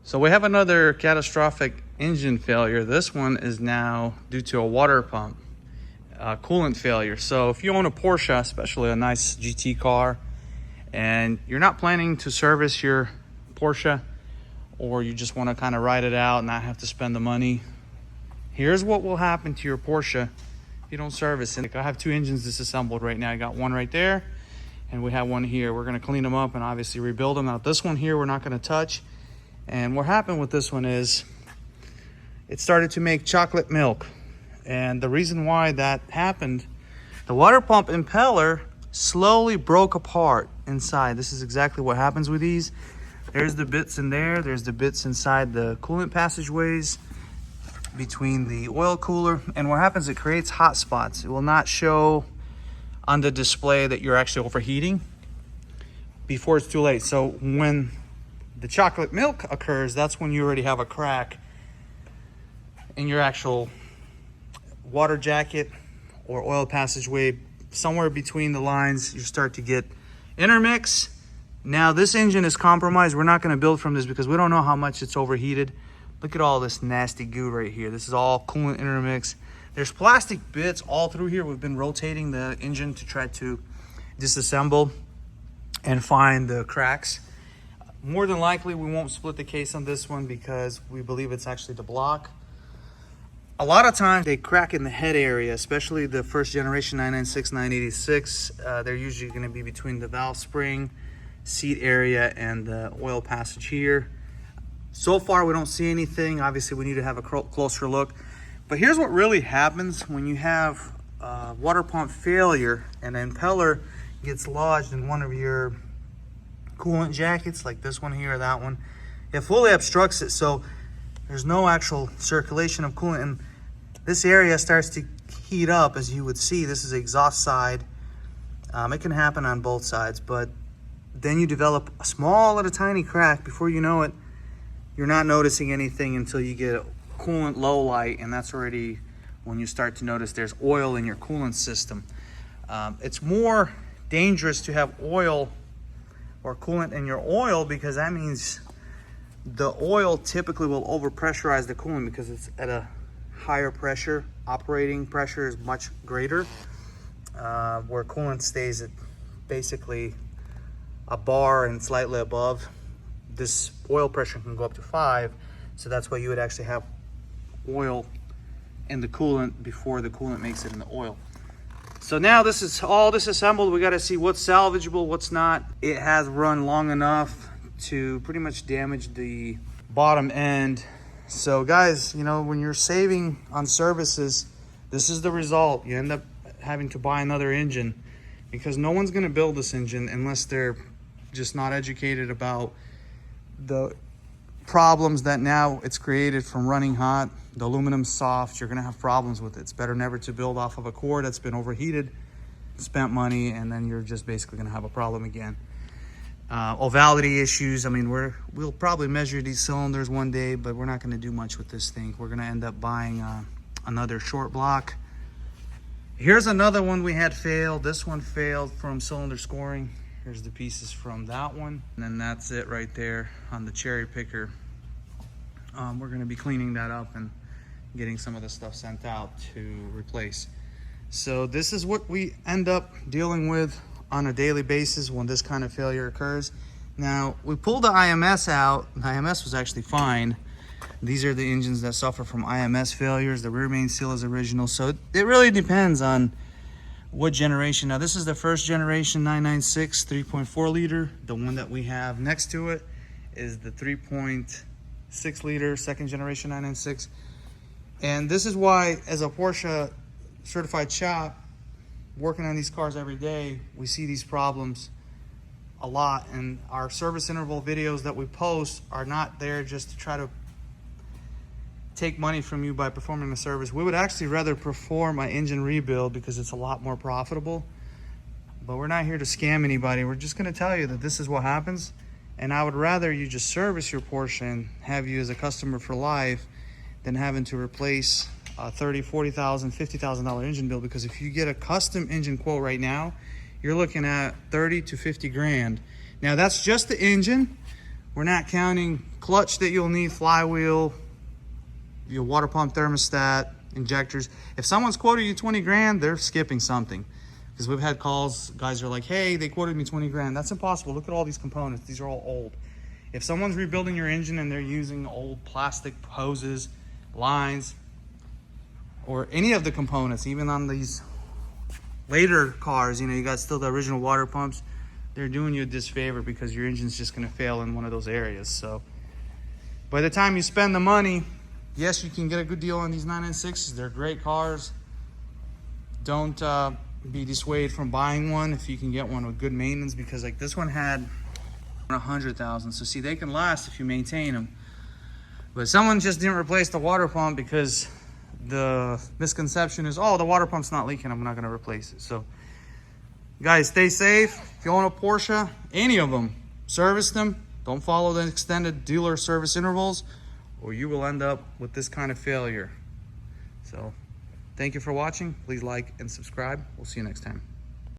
So we have another catastrophic engine failure. This one is now due to a water pump coolant failure. So if you own a Porsche, especially a nice GT car, and you're not planning to service your Porsche, or you just want to kind of ride it out and not have to spend the money, here's what will happen to your Porsche if you don't service it. I have two engines disassembled right now. I got one right there and we have one here. We're going to clean them up and obviously rebuild them. Now this one here we're not going to touch. And what happened with this one is it started to make chocolate milk. And the reason why that happened, the water pump impeller slowly broke apart inside. This is exactly what happens with these. There's the bits in there. There's the bits inside the coolant passageways between the oil cooler. And what happens, it creates hot spots. It will not show on the display that you're actually overheating before it's too late. So when the chocolate milk occurs, that's when you already have a crack in your actual water jacket or oil passageway. Somewhere between the lines, you start to get intermix. Now this engine is compromised. We're not going to build from this because we don't know how much it's overheated. Look at all this nasty goo right here. This is all coolant intermix. There's plastic bits all through here. We've been rotating the engine to try to disassemble and find the cracks. More than likely, we won't split the case on this one because we believe it's actually the block. A lot of times they crack in the head area, especially the first generation 996, 986. They're usually going to be between the valve spring, seat area, and the oil passage here. So far, we don't see anything. Obviously, we need to have a closer look. But here's what really happens when you have water pump failure and an impeller gets lodged in one of your coolant jackets, like this one here or that one. It fully obstructs it, so there's no actual circulation of coolant, and this area starts to heat up. As you would see, this is the exhaust side. It can happen on both sides, but then you develop a small little tiny crack. Before you know it, you're not noticing anything until you get a coolant low light, and that's already when you start to notice there's oil in your coolant system. It's more dangerous to have oil or coolant in your oil because that means the oil typically will overpressurize the coolant because it's at a higher pressure. Operating pressure is much greater, where coolant stays at basically a bar and slightly above. This oil pressure can go up to 5, so that's why you would actually have oil in the coolant before the coolant makes it in the oil. So now this is all disassembled. We got to see what's salvageable, what's not. It has run long enough to pretty much damage the bottom end. So guys, you know, when you're saving on services, this is the result. You end up having to buy another engine because no one's going to build this engine unless they're just not educated about the problems that now it's created from running hot. The aluminum's soft. You're going to have problems with it. It's better never to build off of a core that's been overheated, spent money, and then you're just basically going to have a problem again. Ovality issues. I mean, we'll probably measure these cylinders one day, but we're not going to do much with this thing. We're going to end up buying another short block. Here's another one we had failed. This one failed from cylinder scoring. Here's the pieces from that one. And then that's it right there on the cherry picker. We're going to be cleaning that up and getting some of the stuff sent out to replace. So this is what we end up dealing with on a daily basis when this kind of failure occurs. Now, we pulled the IMS out. The IMS was actually fine. These are the engines that suffer from IMS failures. The rear main seal is original. So it really depends on what generation. Now this is the first generation 996 3.4 liter. The one that we have next to it is the 3.6 liter second generation 996. And this is why, as a Porsche certified shop working on these cars every day, we see these problems a lot, and our service interval videos that we post are not there just to try to take money from you by performing the service. We would actually rather perform an engine rebuild because it's a lot more profitable, but we're not here to scam anybody. We're just going to tell you that this is what happens, and I would rather you just service your Porsche and have you as a customer for life than having to replace a $30,000, $40,000, $50,000 engine build, because if you get a custom engine quote right now, you're looking at 30 to 50 grand. Now that's just the engine. We're not counting clutch that you'll need, flywheel, your water pump thermostat, injectors. If someone's quoted you 20 grand, they're skipping something. Because we've had calls, guys are like, hey, they quoted me 20 grand. That's impossible. Look at all these components. These are all old. If someone's rebuilding your engine and they're using old plastic hoses, lines, or any of the components, even on these later cars, you know, you got still the original water pumps, they're doing you a disfavor because your engine's just going to fail in one of those areas. So by the time you spend the money, yes, you can get a good deal on these 996s. They're great cars. Don't be dissuaded from buying one if you can get one with good maintenance, because like this one had 100,000. So see, they can last if you maintain them. But someone just didn't replace the water pump because the misconception is, oh, the water pump's not leaking, I'm not going to replace it. So guys, stay safe. If you own a Porsche, any of them, service them. Don't follow the extended dealer service intervals, or you will end up with this kind of failure. So thank you for watching. Please like and subscribe. We'll see you next time.